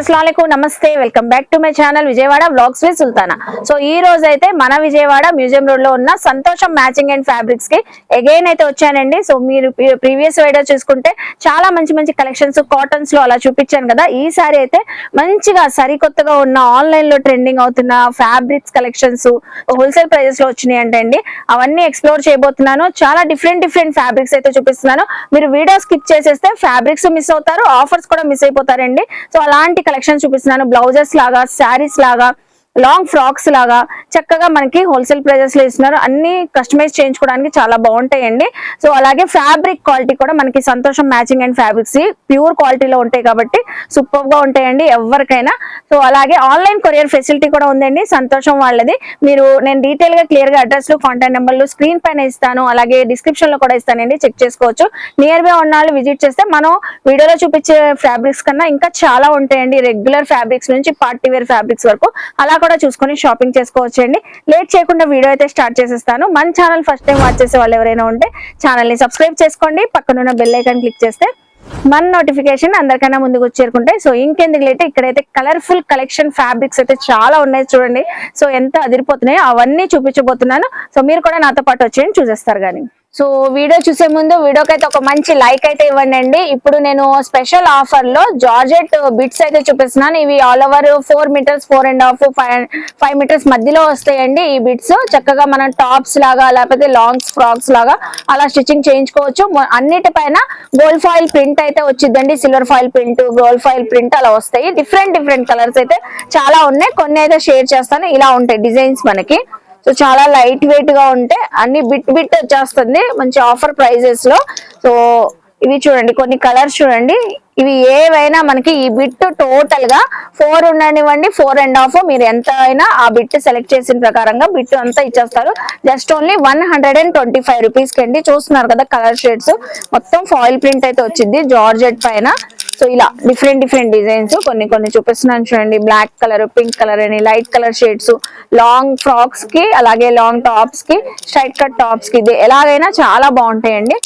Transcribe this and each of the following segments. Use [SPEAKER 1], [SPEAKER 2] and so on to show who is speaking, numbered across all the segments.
[SPEAKER 1] अस्सलामुअलैकुम नमस्ते welcome back to my channel Vijayawada vlogs with Sultana. So ఈ రోజు అయితే మన విజయవాడ మ్యూజియం రోడ్ లో ఉన్న సంతోషం మ్యాచింగ్ అండ్ ఫ్యాబ్రిక్స్ కి అగైన్ అయితే వచ్చానండి। సో మీరు ప్రీవియస్ వీడియో చూసుకుంటే చాలా మంచి కలెక్షన్స్ కాటన్స్ లో అలా చూపించాను కదా। ఈసారి అయితే మంచిగా సరికొత్తగా ఉన్న ఆన్లైన్ లో ట్రెండింగ్ అవుతున్న ఫ్యాబ్రిక్స్ కలెక్షన్స్ హోల్సేల్ ప్రైజెస్ లో వచ్చినాయి అంటే అవన్నీ ఎక్స్ప్లోర్ చేయబోతున్నాను। చాలా డిఫరెంట్ ఫ్యాబ్రిక్స్ అయితే చూపిస్తున్నాను। మీరు వీడియో స్కిప్ చేసేస్తే ఫ్యాబ్రిక్స్ మిస్ అవుతారు, ఆఫర్స్ కూడా మిస్ అయిపోతారండి। సో అలాంటి కలెక్షన్ చూపిస్తున్నాను। బ్లౌజెస్ లాగా, శారీస్ లాగా, లాంగ్ ఫ్రాక్స్ లాగా చక్కగా మనకి హోల్సేల్ ప్రైజెస్ లో ఇస్తున్నారు। అన్ని కస్టమైజ్ చేయించుకోవడానికి చాలా బాగుంటాయండి। సో అలాగే ఫ్యాబ్రిక్ క్వాలిటీ కూడా మనకి సంతోషం మ్యాచింగ్ అండ్ ఫ్యాబ్రిక్స్ ప్యూర్ క్వాలిటీలో ఉంటాయి కాబట్టి సూపర్ గా ఉంటాయండి ఎవరికైనా। సో అలాగే ఆన్లైన్ కొరియర్ ఫెసిలిటీ కూడా ఉందండి సంతోషం వాళ్ళది। నేను డీటెయిల్ గా క్లియర్ గా అడ్రస్ లు, కాంటాక్ట్ నెంబర్లు స్క్రీన్ పైన ఇస్తాను, అలాగే డిస్క్రిప్షన్ లో కూడా ఇస్తానండి, చెక్ చేసుకోవచ్చు। నియర్ బై ఉన్న వాళ్ళు విజిట్ చేస్తే మనం వీడియోలో చూపించే ఫ్యాబ్రిక్స్ కన్నా ఇంకా చాలా ఉంటాయండి। రెగ్యులర్ ఫ్యాబ్రిక్స్ నుంచి పార్టీ వేర్ ఫ్యాబ్రిక్స్ వరకు అలా కూడా చూసుకొని షాపింగ్ చేసుకోవచ్చండి। లేట్ చేయకుండా వీడియో అయితే స్టార్ట్ చేసేస్తాను। మన ఛానల్ ఫస్ట్ టైం వాచ్ చేసే వాళ్ళు ఎవరైనా ఉంటే ఛానల్ ని సబ్స్క్రైబ్ చేసుకోండి, పక్కనున్న బెల్ ఐకాన్ క్లిక్ చేస్తే మన నోటిఫికేషన్ అందరికన్నా ముందుకు వచ్చేరుకుంటాయి। సో ఇంకెందుకు లేట్, ఇక్కడైతే కలర్ఫుల్ కలెక్షన్ ఫ్యాబ్రిక్స్ అయితే చాలా ఉన్నాయి చూడండి। సో ఎంత అదిరిపోతున్నాయో అవన్నీ చూపించబోతున్నాను। సో మీరు కూడా నాతో పాటు వచ్చేయండి, చూసేస్తారు కానీ। సో వీడియో చూసే ముందు వీడియోకి అయితే ఒక మంచి లైక్ అయితే ఇవ్వండి। ఇప్పుడు నేను స్పెషల్ ఆఫర్ లో జార్జెట్ బిట్స్ అయితే చూపిస్తున్నాను। ఇవి ఆల్ ఓవర్ 4 మీటర్స్, 4.5, 5 మీటర్స్ మధ్యలో వస్తాయండి ఈ బిట్స్। చక్కగా మనం టాప్స్ లాగా లేకపోతే లాంగ్ ఫ్రాక్స్ లాగా అలా స్టిచ్చింగ్ చేయించుకోవచ్చు। అన్నిటిపైన గోల్డ్ ఫాయిల్ ప్రింట్ అయితే వచ్చిందండి, silver foil print, gold foil print అలా వస్తాయి। డిఫరెంట్ కలర్స్ అయితే చాలా ఉన్నాయి, కొన్ని అయితే షేర్ చేస్తాను। ఇలా ఉంటాయి డిజైన్స్ మనకి। సో చాలా లైట్ వెయిట్ గా ఉంటే అన్ని బిట్ వచ్చేస్తుంది మంచి ఆఫర్ ప్రైజెస్ లో। సో ఇవి చూడండి, కొన్ని కలర్స్ చూడండి, ఇవి ఏవైనా మనకి ఈ బిట్ టోటల్ గా 4 ఉండనివ్వండి, 4.5 మీరు ఎంత అయినా ఆ బిట్ సెలెక్ట్ చేసిన ప్రకారంగా బిట్ అంతా ఇచ్చేస్తారు। జస్ట్ ఓన్లీ 125 రూపీస్ కి అండి। చూస్తున్నారు కదా కలర్ షేడ్స్, మొత్తం ఫాయిల్ ప్రింట్ అయితే వచ్చింది జార్జెట్ పైన। సో ఇలా డిఫరెంట్ డిజైన్స్ కొన్ని చూపిస్తున్నాను చూడండి। బ్లాక్ కలర్, పింక్ కలర్ అని light colour shades, long frocks కి అలాగే లాంగ్ టాప్స్ కి, స్ట్రైట్ కట్ టాప్స్ కి ఎలాగైనా చాలా బాగుంటాయండి।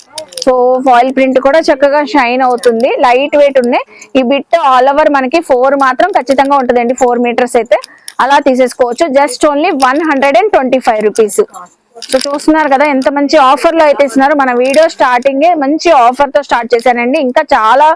[SPEAKER 1] సో ఫాయిల్ ప్రింట్ కూడా చక్కగా షైన్ అవుతుంది, లైట్ వెయిట్ ఉన్నాయి। ఈ బిట్ ఆల్ ఓవర్ మనకి 4 మాత్రం ఖచ్చితంగా ఉంటుందండి, 4 మీటర్స్ అయితే అలా తీసేసుకోవచ్చు। Just only 125 rupees. సో చూస్తున్నారు కదా ఎంత మంచి ఆఫర్ లో అయితే ఇస్తున్నారు। మన వీడియో స్టార్టింగ్ మంచి ఆఫర్ తో స్టార్ట్ చేశానండి। ఇంకా చాలా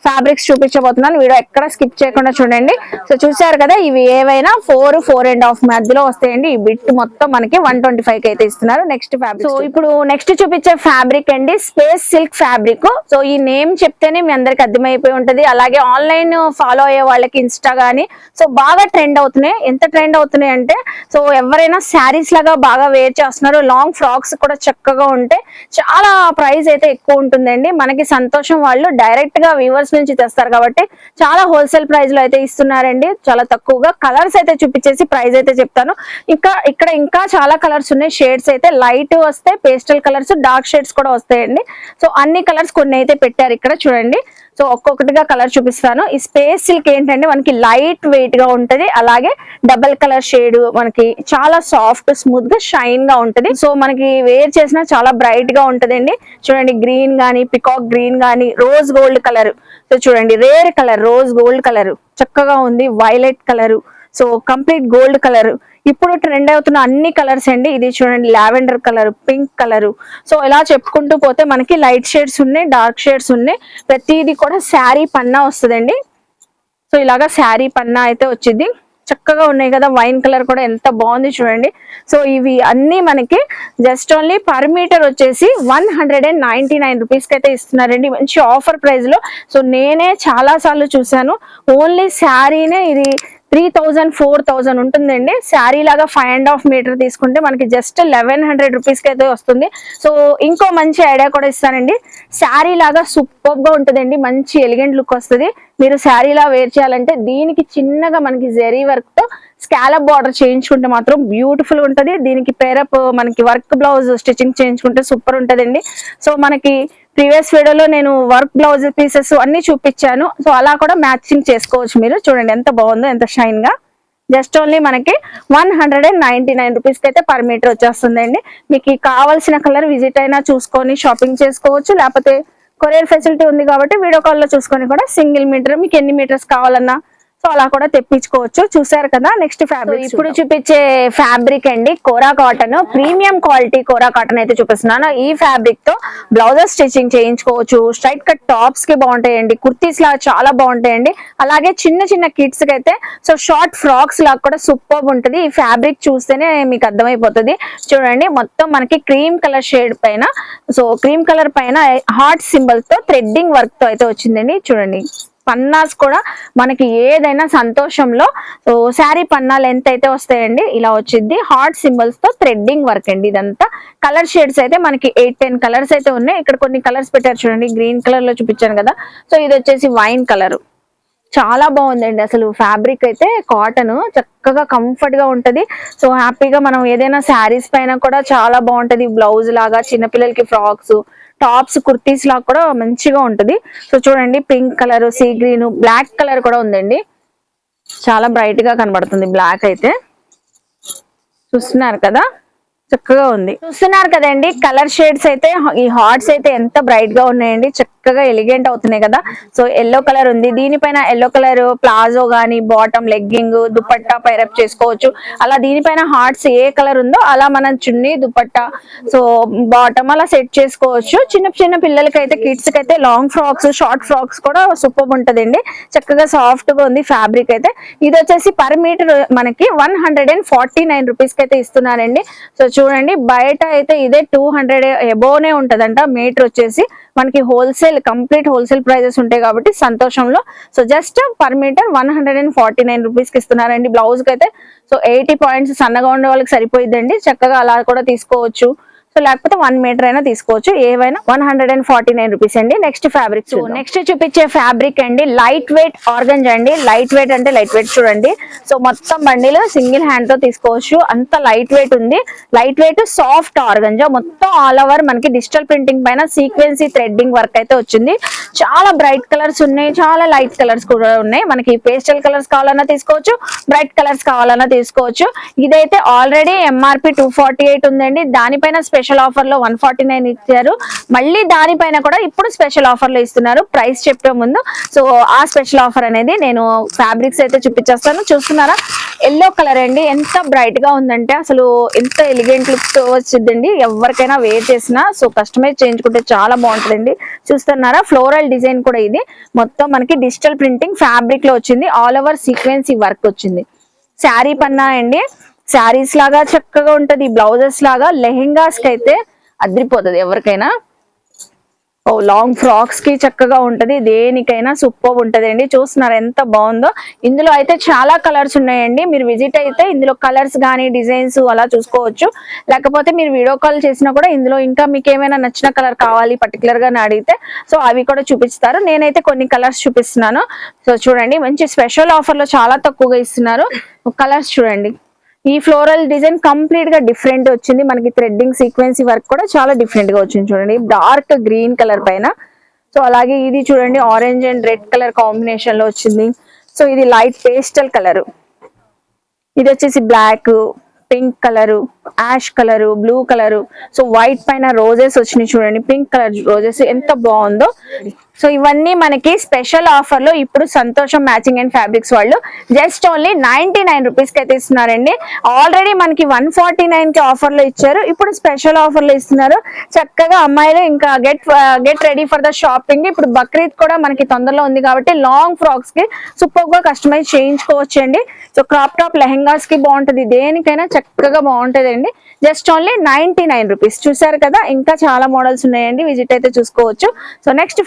[SPEAKER 1] ఫ్యాబ్రిక్స్ చూపించబోతున్నాను, వీడియో ఎక్కడ స్కిప్ చేయకుండా చూడండి। సో చూసారు కదా ఇవి ఏవైనా 4, 4.5 మధ్యలో వస్తాయండి। ఈ బిట్ మొత్తం మనకి 125 కి అయితే ఇస్తున్నారు। నెక్స్ట్ ఫ్యాబ్రిక్, సో ఇప్పుడు నెక్స్ట్ చూపించే ఫ్యాబ్రిక్ అండి స్పేస్ సిల్క్ ఫ్యాబ్రిక్। సో ఈ నేమ్ చెప్తేనే మీ అందరికి అర్థమైపోయి ఉంటది, అలాగే ఆన్లైన్ ఫాలో అయ్యే వాళ్ళకి ఇన్స్టా గానీ సో బాగా ట్రెండ్ అవుతున్నాయి। ఎంత ట్రెండ్ అవుతున్నాయి అంటే సో ఎవరైనా శారీస్ లాగా బాగా వేర్ చేస్తున్నారు, లాంగ్ ఫ్రాక్స్ కూడా చక్కగా ఉంటే చాలా ప్రైస్ అయితే ఎక్కువ ఉంటుందండి। మనకి సంతోషం వాళ్ళు డైరెక్ట్ గా వ్యూవర్స్ నుంచి తెస్తారు కాబట్టి చాలా హోల్సేల్ ప్రైస్ లో అయితే ఇస్తున్నారండి, చాలా తక్కువగా। కలర్స్ అయితే చూపించేసి ప్రైస్ అయితే చెప్తాను। ఇక్కడ ఇంకా చాలా కలర్స్ ఉన్నాయి, షేడ్స్ అయితే లైట్ వస్తాయి, పేస్టల్ కలర్స్, డార్క్ షేడ్స్ కూడా వస్తాయండి। సో అన్ని కలర్స్ కొన్ని అయితే పెట్టారు ఇక్కడ చూడండి। సో ఒక్కొక్కటిగా కలర్ చూపిస్తాను। ఈ స్పేస్ సిల్క్ ఏంటంటే మనకి లైట్ వెయిట్ గా ఉంటది, అలాగే డబల్ కలర్ షేడ్ మనకి చాలా సాఫ్ట్ స్మూత్ గా షైన్ గా ఉంటది। సో మనకి వేర్ చేసినా చాలా బ్రైట్ గా ఉంటదండి। చూడండి గ్రీన్ గానీ, పికాక్ గ్రీన్ గానీ, రోజ్ గోల్డ్ కలర్, సో చూడండి rare colour rose gold colour చక్కగా ఉంది, violet colour, so complete gold colour, ఇప్పుడు ట్రెండ్ అవుతున్న అన్ని కలర్స్ అండి। ఇది చూడండి lavender colour, pink colour, so ఇలా చెప్పుకుంటూ పోతే మనకి లైట్ షేడ్స్ ఉన్నాయి, డార్క్ షేడ్స్ ఉన్నాయి, ప్రతిదీ కూడా శారీ పన్నా వస్తుందండి। సో ఇలాగా శారీ పన్నా అయితే వచ్చింది, చక్కగా ఉన్నాయి కదా। వైన్ కలర్ కూడా ఎంత బాగుంది చూడండి। సో ఇవి అన్ని మనకి జస్ట్ ఓన్లీ పర్ మీటర్ వచ్చేసి 199 రూపీస్ కి అయితే ఇస్తున్నారండి, మంచి ఆఫర్ ప్రైస్ లో। సో నేనే చాలా సార్లు చూసాను, ఓన్లీ శారీనే ఇది 3000, 4000 ఉంటుందండి। శారీ లాగా 5.5 మీటర్ తీసుకుంటే మనకి జస్ట్ 1100 రూపీస్ కి అయితే వస్తుంది। సో ఇంకో మంచి ఐడియా కూడా ఇస్తానండి, శారీ లాగా సూపర్ గా ఉంటుందండి, మంచి ఎలిగెంట్ లుక్ వస్తుంది। మీరు శారీలా వేర్ చేయాలంటే దీనికి చిన్నగా మనకి జెరీ వర్క్ తో స్కాలప్ బార్డర్ చేయించుకుంటే మాత్రం బ్యూటిఫుల్ ఉంటది। దీనికి పేరప్ మనకి వర్క్ బ్లౌజ్ స్టిచ్చింగ్ చేయించుకుంటే సూపర్ ఉంటదండి। సో మనకి ప్రీవియస్ వీడియోలో నేను వర్క్ బ్లౌజ్ పీసెస్ అన్ని చూపించాను, సో అలా కూడా మ్యాచింగ్ చేసుకోవచ్చు మీరు। చూడండి ఎంత బాగుందో, ఎంత షైన్ గా। జస్ట్ ఓన్లీ మనకి 199 రూపీస్ కి అయితే పర్ మీటర్ వచ్చేస్తుందండి। మీకు కావాల్సిన కలర్ విజిట్ అయినా చూసుకొని షాపింగ్ చేసుకోవచ్చు, లేకపోతే కొరియర్ ఫెసిలిటీ ఉంది కాబట్టి వీడియో కాల్ లో చూసుకొని కూడా సింగిల్ మీటర్ మీకు ఎన్ని మీటర్స్ కావాలన్నా సో సో అలా కూడా తెప్పించుకోవచ్చు. చూసారు కదా నెక్స్ట్ ఫ్యాబ్రిక్. ఇప్పుడు చూపించే ఫ్యాబ్రిక్ అండి కోరా కాటన్, ప్రీమియం క్వాలిటీ కోరా కాటన్ అయితే చూపిస్తున్నాను. ఈ ఫ్యాబ్రిక్ తో బ్లౌజెస్ స్టిచ్చింగ్ చేయించుకోవచ్చు. స్ట్రైట్ కట్ టాప్స్ కి బాగుంటాయండి, కుర్తీస్ లాగా చాలా బాగుంటాయండి. అలాగే చిన్న చిన్న కిడ్స్ కి అయితే సో షార్ట్ ఫ్రాక్స్ లాగా కూడా సూపర్ ఉంటుంది. ఈ ఫ్యాబ్రిక్ చూస్తేనే మీకు అర్థమైపోతుంది. చూడండి మొత్తం మనకి క్రీమ్ కలర్ షేడ్ పైన, సో క్రీమ్ కలర్ పైన హార్ట్ సింబల్ తో థ్రెడ్డింగ్ వర్క్ తో అయితే వచ్చిందండి. చూడండి పన్నాస్ కూడా మనకి ఏదైనా సంతోషంలో శారీ పన్నాలు ఎంత అయితే వస్తాయండి ఇలా వచ్చింది. హార్ట్ సింబల్స్ తో థ్రెడ్డింగ్ వర్క్ అండి. ఇదంతా కలర్ షేడ్స్ అయితే మనకి 8-10 కలర్స్ అయితే ఉన్నాయి. ఇక్కడ కొన్ని కలర్స్ పెట్టారు చూడండి, గ్రీన్ కలర్ లో చూపించాను కదా. సో ఇది వచ్చేసి వైన్ కలర్, చాలా బాగుందండి. అసలు ఫ్యాబ్రిక్ అయితే కాటన్ చక్కగా కంఫర్ట్ గా ఉంటది. సో హ్యాపీగా మనం ఏదైనా శారీస్ పైన కూడా చాలా బాగుంటది. బ్లౌజ్ లాగా చిన్నపిల్లలకి ఫ్రాక్స్, టాప్స్, కుర్తీస్ లాగా కూడా మంచిగా ఉంటది. సో చూడండి pink colour, see green, black colour కూడా ఉందండి. చాలా బ్రైట్ గా కనబడుతుంది బ్లాక్ అయితే. చూస్తున్నారు కదా చక్కగా ఉంది. చూస్తున్నారు కదండి కలర్ షేడ్స్ అయితే, ఈ హార్ట్స్ అయితే ఎంత బ్రైట్ గా ఉన్నాయండి, చక్కగా ఎలిగెంట్ అవుతున్నాయి కదా. సో ఎల్లో కలర్ ఉంది, దీనిపైన ఎల్లో కలర్ ప్లాజో గానీ బాటమ్ లెగ్గింగ్ దుపట్టా పైరప్ చేసుకోవచ్చు. అలా దీనిపైన హార్ట్స్ ఏ కలర్ ఉందో అలా మనం చున్నీ దుపట్టా సో బాటమ్ అలా సెట్ చేసుకోవచ్చు. చిన్న చిన్న పిల్లలకి అయితే కిడ్స్ కి అయితే లాంగ్ ఫ్రాక్స్, షార్ట్ ఫ్రాక్స్ కూడా సూపర్ ఉంటదండి. చక్కగా సాఫ్ట్ గా ఉంది ఫ్యాబ్రిక్ అయితే. ఇది వచ్చేసి పర్ మీటర్ మనకి 149 రూపీస్ కి అయితే ఇస్తున్నారండి. సో చూడండి బయట అయితే ఇదే 200 ఎబోనే ఉంటదంట మీటర్ వచ్చేసి. మనకి హోల్సేల్, కంప్లీట్ హోల్సేల్ ప్రైజెస్ ఉంటాయి కాబట్టి సంతోషంలో so just per metre 149 rupees కి ఇస్తున్నారండి. బ్లౌజ్ కి అయితే సో 80 పాయింట్స్ సన్నగా ఉండే వాళ్ళకి సరిపోయిద్దండి. చక్కగా అలా కూడా తీసుకోవచ్చు. సో లేకపోతే 1 మీటర్ అయినా తీసుకోవచ్చు. ఏవైనా 149 రూపీస్ అండి. నెక్స్ట్ ఫ్యాబ్రిక్, నెక్స్ట్ చూపించే ఫ్యాబ్రిక్ అండి లైట్ వెయిట్ ఆర్గంజా అండి. లైట్ వెయిట్ అంటే లైట్ వెయిట్ చూడండి. సో మొత్తం బండిలో సింగిల్ హ్యాండ్ తో తీసుకోవచ్చు, అంత లైట్ వెయిట్ ఉంది. లైట్ వెయిట్ సాఫ్ట్ ఆర్గంజా, మొత్తం ఆల్ ఓవర్ మనకి డిజిటల్ ప్రింటింగ్ పైన సీక్వెన్సీ థ్రెడ్డింగ్ వర్క్ అయితే వచ్చింది. చాలా బ్రైట్ కలర్స్ ఉన్నాయి, చాలా లైట్ కలర్స్ కూడా ఉన్నాయి. మనకి పేస్టల్ కలర్స్ కావాలన్నా తీసుకోవచ్చు, బ్రైట్ కలర్స్ కావాలన్నా తీసుకోవచ్చు. ఇదైతే ఆల్రెడీ ఎంఆర్పి 248 ఉందండి. దానిపైన స్పెషల్ ఆఫర్ లో 149 ఇచ్చారు. మళ్ళీ దానిపైన కూడా ఇప్పుడు స్పెషల్ ఆఫర్ లో ఇస్తున్నారు ప్రైస్ చెప్పే ముందు. సో ఆ స్పెషల్ ఆఫర్ అనేది నేను ఫ్యాబ్రిక్స్ అయితే చూపించేస్తాను. చూస్తున్నారా ఎల్లో కలర్ అండి, ఎంత బ్రైట్ గా ఉందంటే అసలు ఎంత ఎలిగెంట్ లుక్ వచ్చిందండి. ఎవరికైనా వేర్ చేసినా సో కస్టమైజ్ చేయించుకుంటే చాలా బాగుంటుందండి. చూస్తున్నారా ఫ్లోరల్ డిజైన్ కూడా ఇది మొత్తం మనకి డిజిటల్ ప్రింటింగ్ ఫ్యాబ్రిక్ లో వచ్చింది. ఆల్ ఓవర్ సీక్వెన్సీ వర్క్ వచ్చింది. శారీ పన్నా అండి, శారీస్ లాగా చక్కగా ఉంటది. బ్లౌజెస్ లాగా లెహెంగాస్ కి అయితే అదిరిపోతుంది ఎవరికైనా. లాంగ్ ఫ్రాక్స్ కి చక్కగా ఉంటది, దేనికైనా సూపర్ ఉంటది అండి. చూస్తున్నారు ఎంత బాగుందో. ఇందులో అయితే చాలా కలర్స్ ఉన్నాయండి. మీరు విజిట్ అయితే ఇందులో కలర్స్ కానీ డిజైన్స్ అలా చూసుకోవచ్చు. లేకపోతే మీరు వీడియో కాల్ చేసినా కూడా ఇందులో ఇంకా మీకు ఏమైనా నచ్చిన కలర్ కావాలి పర్టికులర్ గా అడిగితే సో అవి కూడా చూపిస్తారు. నేనైతే కొన్ని కలర్స్ చూపిస్తున్నాను. సో చూడండి మంచి స్పెషల్ ఆఫర్ లో చాలా తక్కువగా ఇస్తున్నారు. కలర్స్ చూడండి. ఈ ఫ్లోరల్ డిజైన్ కంప్లీట్ గా డిఫరెంట్ వచ్చింది. మనకి థ్రెడ్డింగ్ సీక్వెన్సీ వర్క్ కూడా చాలా డిఫరెంట్ గా వచ్చింది. చూడండి డార్క్ గ్రీన్ కలర్ పైన. సో అలాగే ఇది చూడండి orange and red colour combination లో వచ్చింది. సో ఇది లైట్ పేస్టల్ కలర్, ఇది వచ్చేసి black, pink colour, ash colour, blue colour, so white పైన రోజెస్ వచ్చినాయి చూడండి. పింక్ కలర్ రోజెస్ ఎంత బాగుందో. సో ఇవన్నీ మనకి స్పెషల్ ఆఫర్ లో ఇప్పుడు సంతోషం మ్యాచింగ్ అండ్ ఫ్యాబ్రిక్స్ వాళ్ళు జస్ట్ ఓన్లీ 99 రూపీస్ కి అయితే ఇస్తున్నారండి. ఆల్రెడీ మనకి 149 కి ఆఫర్ లో ఇచ్చారు, ఇప్పుడు స్పెషల్ ఆఫర్ లో ఇస్తున్నారు. చక్కగా అమ్మాయిలు ఇంకా get ready for the shopping. ఇప్పుడు బక్రీద్ కూడా మనకి తొందరలో ఉంది కాబట్టి లాంగ్ ఫ్రాక్స్ కి సూపర్ గా కస్టమైజ్ చేయించుకోవచ్చు అండి. సో క్రాప్ టాప్ లెహెంగాస్ కి బాగుంటది, దేనికైనా చక్కగా బాగుంటది అండి. Just only 99 rupees. చూసారు కదా ఇంకా చాలా మోడల్స్ ఉన్నాయండి, విజిట్ అయితే చూసుకోవచ్చు. సో నెక్స్ట్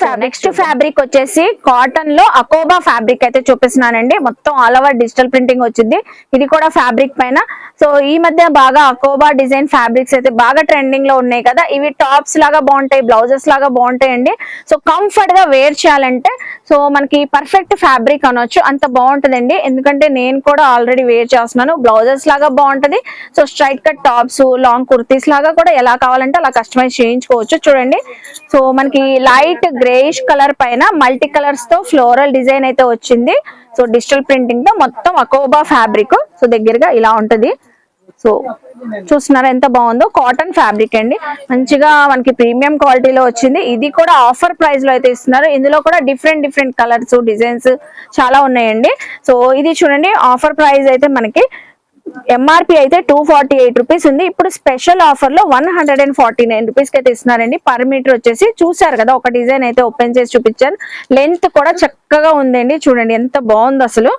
[SPEAKER 1] ఫ్యాబ్రిక్ వచ్చేసి కాటన్ లో అకోబా ఫ్యాబ్రిక్ అయితే చూపిస్తున్నానండి. మొత్తం ఆల్ ఓవర్ డిజిటల్ ప్రింటింగ్ వచ్చింది. ఇది కూడా ఫ్యాబ్రిక్ పైన. సో ఈ మధ్య బాగా అకోబా డిజైన్ ఫ్యాబ్రిక్స్ అయితే బాగా ట్రెండింగ్ లో ఉన్నాయి కదా. ఇవి టాప్స్ లాగా బాగుంటాయి, బ్లౌజెస్ లాగా బాగుంటాయండి. సో కంఫర్ట్ గా వేర్ చేయాలంటే సో మనకి పర్ఫెక్ట్ ఫ్యాబ్రిక్ అనొచ్చు, అంత బాగుంటదండి. ఎందుకంటే నేను కూడా ఆల్రెడీ వేర్ చేస్తున్నాను. బ్లౌజెస్ లాగా బాగుంటది. So straight cut tops, long kurtis లాగా కూడా ఎలా కావాలంటే అలా కస్టమైజ్ చేయించుకోవచ్చు. చూడండి సో మనకి లైట్ గ్రేయిష్ కలర్ పైన మల్టీ కలర్స్ తో ఫ్లోరల్ డిజైన్ అయితే వచ్చింది. సో డిజిటల్ ప్రింటింగ్ తో మొత్తం అకోబా ఫ్యాబ్రిక్. సో దగ్గరగా ఇలా ఉంటది. సో చూస్తున్నారా ఎంత బాగుందో, కాటన్ ఫ్యాబ్రిక్ అండి, మంచిగా మనకి ప్రీమియం క్వాలిటీలో వచ్చింది. ఇది కూడా ఆఫర్ ప్రైస్ లో అయితే ఇస్తున్నారు. ఇందులో కూడా డిఫరెంట్ డిఫరెంట్ కలర్స్ డిజైన్స్ చాలా ఉన్నాయండి. సో ఇది చూడండి, ఆఫర్ ప్రైస్ అయితే మనకి ఎంఆర్పి అయితే 248 రూపీస్ ఉంది. ఇప్పుడు స్పెషల్ ఆఫర్ లో 149 రూపీస్ కి అయితే ఇస్తున్నారండి. పర్ మీటర్ వచ్చేసి చూసారు కదా, ఒక డిజైన్ అయితే ఓపెన్ చేసి చూపించాను. లెంత్ కూడా చక్కగా ఉందండి, చూడండి ఎంత బాగుంది అసలు.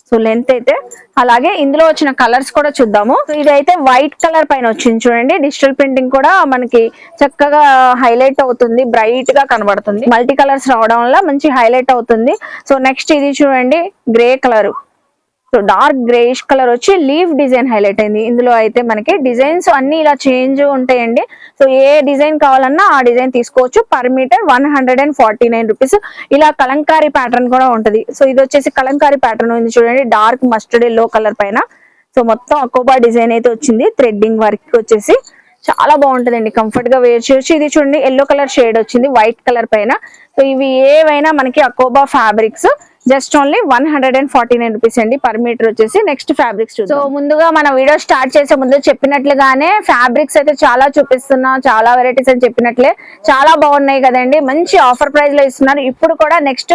[SPEAKER 1] సో లెంత్ అయితే, అలాగే ఇందులో వచ్చిన కలర్స్ కూడా చూద్దాము. సో ఇదైతే వైట్ కలర్ పైన వచ్చింది చూడండి. డిజిటల్ ప్రింటింగ్ కూడా మనకి చక్కగా హైలైట్ అవుతుంది, బ్రైట్ గా కనబడుతుంది. మల్టీ కలర్స్ రావడం వల్ల మంచి హైలైట్ అవుతుంది. సో నెక్స్ట్ ఇది చూడండి, grey colour. So dark greyish colour వచ్చి లీవ్ డిజైన్ హైలైట్ అయింది. ఇందులో అయితే మనకి డిజైన్స్ అన్ని ఇలా చేంజ్ ఉంటాయండి. సో ఏ డిజైన్ కావాలన్నా ఆ డిజైన్ తీసుకోవచ్చు. Per metre 149 rupees. ఇలా కలంకారీ ప్యాటర్న్ కూడా ఉంటది. సో ఇది వచ్చేసి కలంకారీ ప్యాటర్న్ ఉంది చూడండి, డార్క్ మస్టర్డ్ ఎల్లో కలర్ పైన. సో మొత్తం అకోబా డిజైన్ అయితే వచ్చింది, థ్రెడ్డింగ్ వర్క్ వచ్చేసి చాలా బాగుంటుందండి, కంఫర్ట్ గా వేర్ చేయొచ్చు. ఇది చూడండి ఎల్లో కలర్ షేడ్ వచ్చింది వైట్ కలర్ పైన. సో ఇవి ఏవైనా మనకి అకోబా ఫ్యాబ్రిక్స్, జస్ట్ ఓన్లీ 149 రూపీస్ అండి పర్ మీటర్ వచ్చేసి. నెక్స్ట్ ఫ్యాబ్రిక్స్ చూద్దాం. సో ముందుగా మన వీడియో స్టార్ట్ చేసే ముందు చెప్పినట్లుగానే ఫ్యాబ్రిక్స్ అయితే చాలా చూపిస్తున్నా, చాలా వెరైటీస్ అని చెప్పినట్లే చాలా బాగున్నాయి కదండి. మంచి ఆఫర్ ప్రైస్ లో ఇస్తున్నారు. ఇప్పుడు కూడా నెక్స్ట్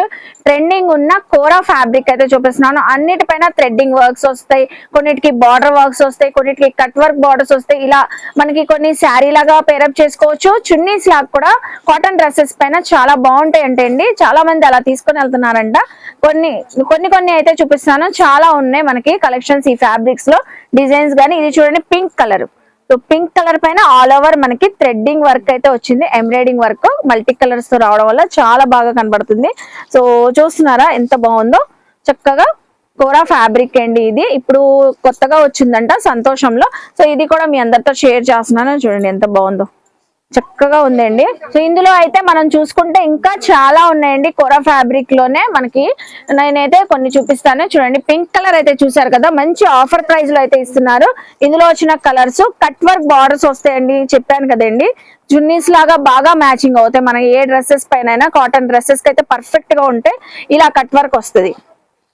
[SPEAKER 1] ట్రెండింగ్ ఉన్న కోరా ఫ్యాబ్రిక్ అయితే చూపిస్తున్నాను. అన్నిటిపైన థ్రెడ్డింగ్ వర్క్స్ వస్తాయి, కొన్నిటికి బార్డర్ వర్క్స్ వస్తాయి, కొన్నిటికి కట్ వర్క్ బార్డర్స్ వస్తాయి. ఇలా మనకి కొన్ని శారీ లాగా పేరప్ చేసుకోవచ్చు. చున్నీస్ లాగా కూడా కాటన్ డ్రెస్సెస్ పైన చాలా బాగుంటాయి అంటే అండి, చాలా మంది అలా తీసుకొని వెళ్తున్నారంట. కొన్ని కొన్ని అయితే చూపిస్తాను, చాలా ఉన్నాయి మనకి కలెక్షన్స్ ఈ ఫ్యాబ్రిక్స్ లో, డిజైన్స్ గానీ. ఇది చూడండి pink colour. So pink colour పైన ఆల్ ఓవర్ మనకి థ్రెడ్డింగ్ వర్క్ అయితే వచ్చింది, ఎంబ్రాయిడింగ్ వర్క్ మల్టీ కలర్స్ తో రావడం వల్ల చాలా బాగా కనబడుతుంది. సో చూస్తున్నారా ఎంత బాగుందో, చక్కగా కోరా ఫ్యాబ్రిక్ అండి. ఇది ఇప్పుడు కొత్తగా వచ్చిందంట సంతోషంలో. సో ఇది కూడా మీ అందరితో షేర్ చేస్తున్నాను, చూడండి ఎంత బాగుందో, చక్కగా ఉందండి. సో ఇందులో అయితే మనం చూసుకుంటే ఇంకా చాలా ఉన్నాయండి కోరా ఫ్యాబ్రిక్ లోనే మనకి. నేనైతే కొన్ని చూపిస్తాను చూడండి. పింక్ కలర్ అయితే చూసారు కదా, మంచి ఆఫర్ ప్రైస్ లో అయితే ఇస్తున్నారు. ఇందులో వచ్చిన కలర్స్ కట్ వర్క్ బార్డర్స్ వస్తాయండి, చెప్పాను కదండి. చున్నీస్ లాగా బాగా మ్యాచింగ్ అవుతాయి. మన ఏ డ్రెస్సెస్ పైన, కాటన్ డ్రెస్సెస్ కి అయితే పర్ఫెక్ట్ గా ఉంటాయి. ఇలా కట్ వర్క్ వస్తుంది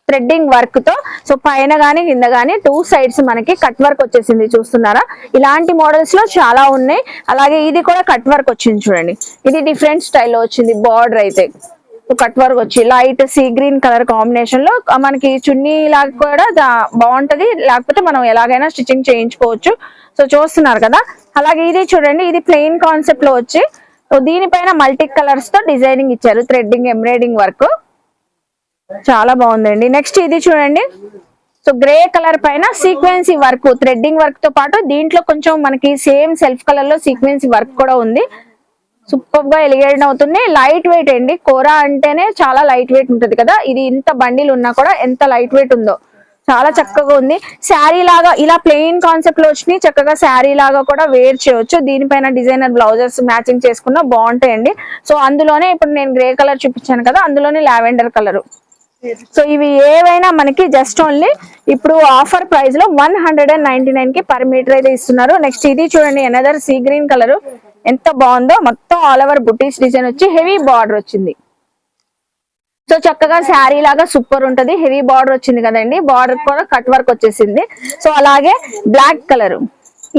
[SPEAKER 1] థ్రెడ్డింగ్ వర్క్ తో. సో పైన గానీ కింద గానీ టూ సైడ్స్ మనకి కట్ వర్క్ వచ్చేసింది, చూస్తున్నారా. ఇలాంటి మోడల్స్ లో చాలా ఉన్నాయి. అలాగే ఇది కూడా కట్ వర్క్ వచ్చింది చూడండి, ఇది డిఫరెంట్ స్టైల్లో వచ్చింది. బార్డర్ అయితే కట్ వర్క్ వచ్చి light sea green colour combination లో మనకి చున్నీ లాగా కూడా బాగుంటది. లేకపోతే మనం ఎలాగైనా స్టిచ్చింగ్ చేయించుకోవచ్చు. సో చూస్తున్నారు కదా. అలాగే ఇది చూడండి, ఇది ప్లెయిన్ కాన్సెప్ట్ లో వచ్చి దీనిపైన మల్టీ కలర్స్ తో డిజైనింగ్ ఇచ్చారు, థ్రెడ్డింగ్ ఎంబ్రాయిడింగ్ వర్క్ చాలా బాగుందండి. నెక్స్ట్ ఇది చూడండి, సో గ్రే కలర్ పైన సీక్వెన్సీ వర్క్, థ్రెడ్డింగ్ వర్క్ తో పాటు దీంట్లో కొంచెం మనకి సేమ్ సెల్ఫ్ కలర్ లో సీక్వెన్సీ వర్క్ కూడా ఉంది. సూపర్ గా ఎలిగేట్ అవుతుంది. లైట్ వెయిట్ అండి, కోరా అంటేనే చాలా లైట్ వెయిట్ ఉంటది కదా. ఇది ఇంత బండిల్ ఉన్నా కూడా ఎంత లైట్ వెయిట్ ఉందో, చాలా చక్కగా ఉంది. శారీ లాగా ఇలా ప్లెయిన్ కాన్సెప్ట్ లో వచ్చినాయి, చక్కగా శారీ లాగా కూడా వేర్ చేయొచ్చు. దీనిపైన డిజైనర్ బ్లౌజెస్ మ్యాచింగ్ చేసుకున్నా బాగుంటాయండి. సో అందులోనే ఇప్పుడు నేను గ్రే కలర్ చూపించాను కదా, అందులోనే లావెండర్ కలర్. సో ఇవి ఏవైనా మనకి జస్ట్ ఓన్లీ ఇప్పుడు ఆఫర్ ప్రైస్ లో 199 కి పర్ మీటర్ అయితే ఇస్తున్నారు. నెక్స్ట్ ఇది చూడండి, అనదర్ సీ గ్రీన్ కలర్, ఎంత బాగుందో. మొత్తం ఆల్ ఓవర్ బుటీస్ డిజైన్ వచ్చి హెవీ బార్డర్ వచ్చింది. సో చక్కగా శారీ లాగా సూపర్ ఉంటది. హెవీ బార్డర్ వచ్చింది కదండి, బార్డర్ కూడా కట్ వర్క్ వచ్చేసింది. సో అలాగే బ్లాక్ కలర్,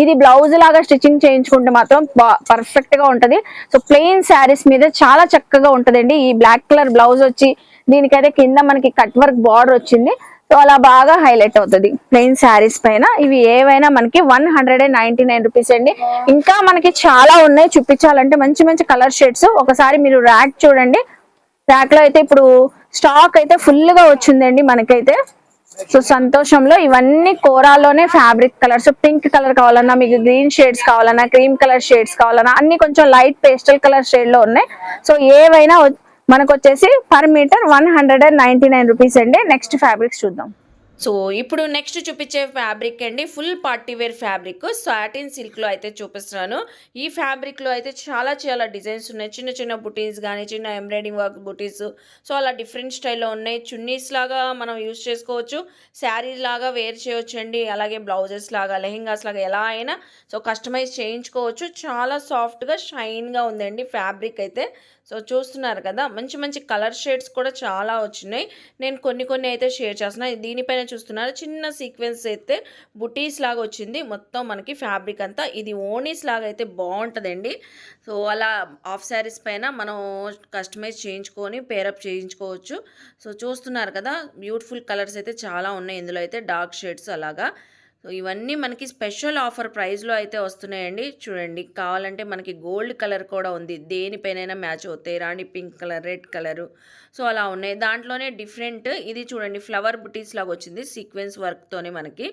[SPEAKER 1] ఇది బ్లౌజ్ లాగా స్టిచ్చింగ్ చేయించుకుంటే మాత్రం పర్ఫెక్ట్ గా ఉంటది. సో ప్లెయిన్ శారీస్ మీద చాలా చక్కగా ఉంటదండి. ఈ బ్లాక్ కలర్ బ్లౌజ్ వచ్చి దీనికైతే కింద మనకి కట్ వర్క్ బార్డర్ వచ్చింది. సో అలా బాగా హైలైట్ అవుతుంది ప్లెయిన్ శారీస్ పైన. ఇవి ఏవైనా మనకి 199 రూపీస్ అండి. ఇంకా మనకి చాలా ఉన్నాయి చూపించాలంటే, మంచి మంచి కలర్ షేడ్స్. ఒకసారి మీరు ర్యాక్ చూడండి, ర్యాక్ లో అయితే ఇప్పుడు స్టాక్ అయితే ఫుల్ గా వచ్చిందండి మనకైతే. సో సంతోషంలో ఇవన్నీ కోరాలోనే ఫ్యాబ్రిక్ కలర్స్. పింక్ కలర్ కావాలన్నా, మీకు గ్రీన్ షేడ్స్ కావాలన్నా, క్రీమ్ కలర్ షేడ్స్ కావాలన్నా, అన్ని కొంచెం లైట్ పేస్టల్ కలర్ షేడ్ లో ఉన్నాయి. సో ఏవైనా మనకు వచ్చేసి పర్ మీటర్ 199 రూపీస్ అండి. నెక్స్ట్ ఫ్యాబ్రిక్స్ చూద్దాం.
[SPEAKER 2] సో ఇప్పుడు నెక్స్ట్ చూపించే ఫ్యాబ్రిక్ అండి, full party wear fabric satin సిల్క్లో అయితే చూపిస్తున్నాను. ఈ ఫ్యాబ్రిక్లో అయితే చాలా చాలా డిజైన్స్ ఉన్నాయి. చిన్న చిన్న బుటీస్ కానీ, చిన్న ఎంబ్రాయిడింగ్ వర్క్ బుటీస్, సో అలా డిఫరెంట్ స్టైల్లో ఉన్నాయి. చున్నీస్ లాగా మనం యూస్ చేసుకోవచ్చు, శారీ లాగా వేర్ చేయొచ్చు అండి. అలాగే బ్లౌజెస్ లాగా, లెహెంగాస్ లాగా ఎలా అయినా సో కస్టమైజ్ చేయించుకోవచ్చు. చాలా సాఫ్ట్గా షైన్గా ఉందండి ఫ్యాబ్రిక్ అయితే. సో చూస్తున్నారు కదా, మంచి మంచి కలర్ షేడ్స్ కూడా చాలా వచ్చినాయి. నేను కొన్ని అయితే షేర్ చేస్తున్నాను. దీనిపైన చూస్తున్నారు చిన్న సీక్వెన్స్ అయితే బుటీస్ లాగా వచ్చింది మొత్తం మనకి ఫ్యాబ్రిక్ అంతా. ఇది ఓనీస్ లాగా అయితే బాగుంటుందండి. సో అలా హాఫ్ శారీస్ పైన మనం కస్టమైజ్ చేయించుకొని పేరప్ చేయించుకోవచ్చు. సో చూస్తున్నారు కదా, బ్యూటిఫుల్ కలర్స్ అయితే చాలా ఉన్నాయి ఇందులో అయితే, డార్క్ షేడ్స్ అలాగా. సో ఇవన్నీ మనకి స్పెషల్ ఆఫర్ ప్రైస్లో అయితే వస్తున్నాయండి. చూడండి, కావాలంటే మనకి గోల్డ్ కలర్ కూడా ఉంది, దేనిపైనైనా మ్యాచ్ అవుతాయి. Rani pink colour, red colour, so అలా ఉన్నాయి. దాంట్లోనే డిఫరెంట్ ఇది చూడండి, ఫ్లవర్ బుటీస్ లాగా వచ్చింది సీక్వెన్స్ వర్క్తోనే మనకి.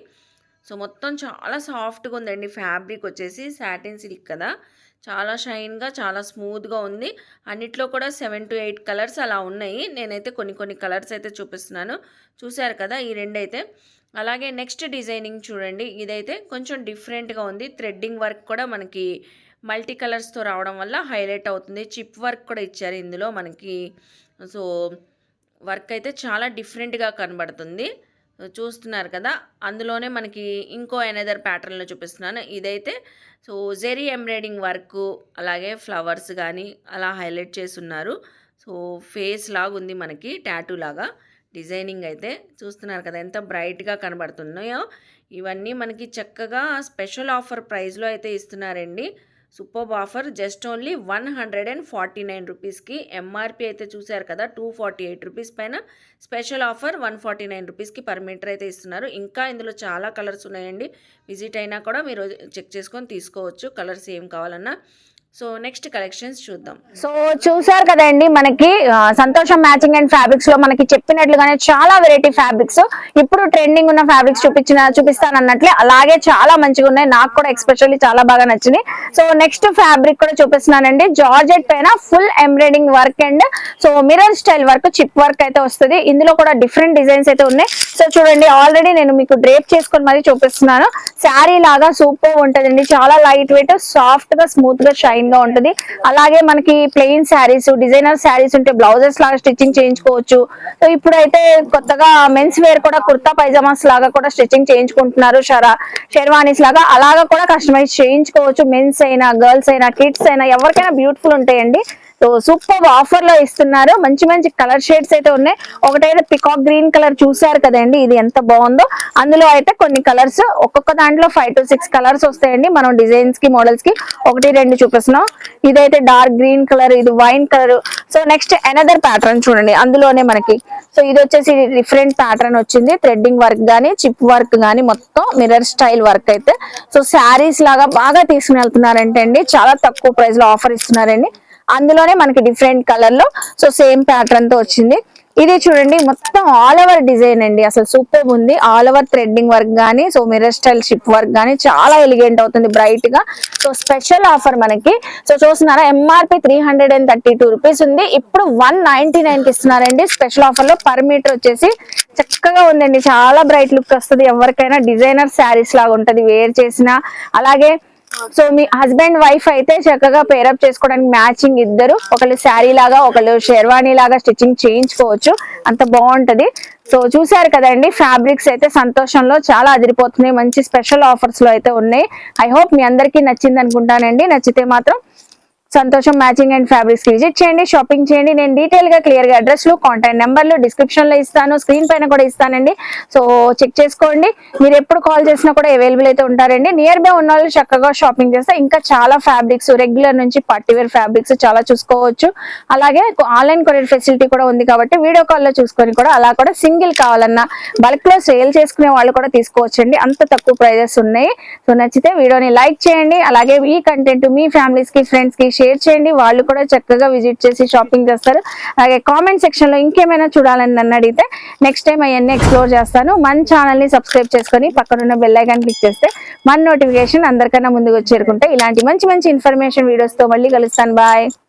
[SPEAKER 2] సో మొత్తం చాలా సాఫ్ట్గా ఉందండి. ఫ్యాబ్రిక్ వచ్చేసి సాటిన్ సిల్క్ కదా, చాలా షైన్గా, చాలా స్మూత్గా ఉంది. అన్నిట్లో కూడా 7 to 8 కలర్స్ అలా ఉన్నాయి. నేనైతే కొన్ని కలర్స్ అయితే చూపిస్తున్నాను. చూశారు కదా ఈ రెండు అయితే. అలాగే నెక్స్ట్ డిజైనింగ్ చూడండి, ఇదైతే కొంచెం డిఫరెంట్గా ఉంది. థ్రెడ్డింగ్ వర్క్ కూడా మనకి మల్టీ కలర్స్తో రావడం వల్ల హైలైట్ అవుతుంది. చిప్ వర్క్ కూడా ఇచ్చారు ఇందులో మనకి. సో వర్క్ అయితే చాలా డిఫరెంట్గా కనబడుతుంది. చూస్తున్నారు కదా, అందులోనే మనకి ఇంకో అనదర్ ప్యాటర్న్లో చూపిస్తున్నాను. ఇదైతే సో జెరీ ఎంబ్రాయిడింగ్ వర్క్, అలాగే ఫ్లవర్స్ కానీ అలా హైలైట్ చేసి ఉన్నారు. సో ఫేస్ లాగా ఉంది మనకి, టాటూ లాగా డిజైనింగ్ అయితే. చూస్తున్నారు కదా ఎంత బ్రైట్గా కనబడుతున్నాయో. ఇవన్నీ మనకి చక్కగా స్పెషల్ ఆఫర్ ప్రైస్లో అయితే ఇస్తున్నారండి. సూపర్ ఆఫర్, జస్ట్ ఓన్లీ 149 రూపీస్కి. ఎంఆర్పి అయితే చూశారు కదా 248 రూపీస్ పైన స్పెషల్ ఆఫర్ 149 రూపీస్కి పర్ మీటర్ అయితే ఇస్తున్నారు. ఇంకా ఇందులో చాలా కలర్స్ ఉన్నాయండి. విజిట్ అయినా కూడా మీరు చెక్ చేసుకొని తీసుకోవచ్చు కలర్స్ ఏం కావాలన్నా. సో నెక్స్ట్ కలెక్షన్స్ చూద్దాం.
[SPEAKER 1] సో చూసారు కదండి, మనకి సంతోషం మ్యాచింగ్ అండ్ ఫ్యాబ్రిక్స్ లో మనకి చెప్పినట్లుగానే చాలా వెరైటీ ఫ్యాబ్రిక్స్, ఇప్పుడు ట్రెండింగ్ ఉన్న ఫ్యాబ్రిక్స్ చూపిస్తాను అన్నట్లే అలాగే చాలా మంచిగా ఉన్నాయి. నాకు కూడా ఎక్స్పెషల్లీ చాలా బాగా నచ్చింది. సో నెక్స్ట్ ఫ్యాబ్రిక్ కూడా చూపిస్తున్నానండి. జార్జెట్ పైన full embroidering work and so mirror style work, chip work అయితే వస్తుంది. ఇందులో కూడా డిఫరెంట్ డిజైన్స్ అయితే ఉన్నాయి. సో చూడండి, ఆల్రెడీ నేను మీకు డ్రేప్ చేసుకొని మరి చూపిస్తున్నాను. శారీ లాగా సూపర్ ఉంటదండి, చాలా లైట్ వెయిట్, సాఫ్ట్ గా, స్మూత్ గా, షైన్ గా ఉంటుంది. అలాగే మనకి ప్లెయిన్ శారీస్, డిజైనర్ శారీస్ ఉంటే బ్లౌజెస్ లాగా స్టిచ్చింగ్ చేయించుకోవచ్చు. సో ఇప్పుడైతే కొత్తగా మెన్స్ వేర్ కూడా కుర్తా పైజామాస్ లాగా కూడా స్టిచ్చింగ్ చేయించుకుంటున్నారు, షెర్వానీస్ లాగా అలాగా కూడా కస్టమైజ్ చేయించుకోవచ్చు. మెన్స్ అయినా, గర్ల్స్ అయినా, కిడ్స్ అయినా, ఎవరికైనా బ్యూటిఫుల్ ఉంటాయండి. సో సూపర్ ఆఫర్ లో ఇస్తున్నారు. మంచి మంచి కలర్ షేడ్స్ అయితే ఉన్నాయి. ఒకటైతే పికాక్ గ్రీన్ కలర్ చూసారు కదండి, ఇది ఎంత బాగుందో. అందులో అయితే కొన్ని కలర్స్, ఒక్కొక్క దాంట్లో 5 to 6 కలర్స్ వస్తాయండి. మనం డిజైన్స్ కి, మోడల్స్ కి 1, 2 చూపిస్తున్నాం. ఇదైతే డార్క్ గ్రీన్ కలర్, ఇది wine colour. So next another pattern చూడండి, అందులోనే మనకి సో ఇది వచ్చేసి డిఫరెంట్ ప్యాటర్న్ వచ్చింది. థ్రెడ్డింగ్ వర్క్ గానీ, చిప్ వర్క్ గానీ, మొత్తం మిర్రర్ స్టైల్ వర్క్ అయితే. సో శారీస్ లాగా బాగా తీసుకుని వెళ్తున్నారంటే అండి, చాలా తక్కువ ప్రైస్ లో ఆఫర్ ఇస్తున్నారండి. అందులోనే మనకి డిఫరెంట్ కలర్ లో సో సేమ్ ప్యాటర్న్ తో వచ్చింది. ఇది చూడండి, మొత్తం ఆల్ ఓవర్ డిజైన్ అండి, అసలు సూపర్ ఉంది. ఆల్ ఓవర్ థ్రెడ్డింగ్ వర్క్ గానీ, so mirror style ship work గానీ చాలా ఎలిగెంట్ అవుతుంది, బ్రైట్ గా. సో స్పెషల్ ఆఫర్ మనకి. సో చూస్తున్నారా, ఎంఆర్పి 332 రూపీస్ ఉంది, ఇప్పుడు 199 కి ఇస్తున్నారండి స్పెషల్ ఆఫర్ లో. పర్ మీటర్ వచ్చేసి చక్కగా ఉందండి, చాలా బ్రైట్ లుక్ వస్తుంది. ఎవరికైనా డిజైనర్ శారీస్ లాగా ఉంటది వేర్ చేసిన. అలాగే సో మీ హస్బెండ్ వైఫ్ అయితే చక్కగా పేరప్ చేసుకోవడానికి మ్యాచింగ్ ఇద్దరు, ఒకళ్ళు శారీ లాగా, ఒకళ్ళు షెర్వానీ లాగా స్టిచ్చింగ్ చేయించుకోవచ్చు, అంత బాగుంటది. సో చూసారు కదండి, ఫ్యాబ్రిక్స్ అయితే సంతోషంలో చాలా అదిరిపోతున్నాయి. మంచి స్పెషల్ ఆఫర్స్ లో అయితే ఉన్నాయి. ఐ హోప్ మీ అందరికీ నచ్చింది అనుకుంటానండి. నచ్చితే మాత్రం సంతోషం మ్యాచింగ్ అండ్ ఫ్యాబ్రిక్స్ కి విజిట్ చేయండి, షాపింగ్ చేయండి. నేను డీటెయిల్ గా క్లియర్ గా అడ్రస్ లు, కాంటాక్ట్ నెంబర్లు డిస్క్రిప్షన్ లో ఇస్తాను, స్క్రీన్ పైన కూడా ఇస్తానండి. సో చెక్ చేసుకోండి. మీరు ఎప్పుడు కాల్ చేసినా కూడా అవైలబుల్ అయితే ఉంటారండి. నియర్ బై ఉన్న వాళ్ళు చక్కగా షాపింగ్ చేస్తే ఇంకా చాలా ఫ్యాబ్రిక్స్, రెగ్యులర్ నుంచి పార్టీవేర్ ఫ్యాబ్రిక్స్ చాలా చూసుకోవచ్చు. అలాగే ఆన్లైన్ కొరియర్ ఫెసిలిటీ కూడా ఉంది కాబట్టి వీడియో కాల్ లో చూసుకొని కూడా, అలా కూడా సింగిల్ కావాలన్నా బల్క్ లో సేల్ చేసుకునే వాళ్ళు కూడా తీసుకోవచ్చండి, అంత తక్కువ ప్రైజెస్ ఉన్నాయి. సో నచ్చితే వీడియోని లైక్ చేయండి. అలాగే ఈ కంటెంట్ మీ ఫ్యామిలీస్ కి, ఫ్రెండ్స్ కి షేర్ చేయండి, వాళ్ళు కూడా చక్కగా విజిట్ చేసి షాపింగ్ చేస్తారు. అలాగే కామెంట్ సెక్షన్ లో ఇంకేమైనా చూడాలని నన్ను అడిగితే నెక్స్ట్ టైం అవన్నీ ఎక్స్ప్లోర్ చేస్తాను. మన ఛానల్ ని సబ్స్క్రైబ్ చేసుకొని పక్కనున్న బెల్ ఐకాన్ క్లిక్ చేస్తే మన నోటిఫికేషన్ అందరికన్నా ముందుకు చేరుకుంటే ఇలాంటి మంచి మంచి ఇన్ఫర్మేషన్ వీడియోస్ తో మళ్ళీ కలుస్తాను. బాయ్.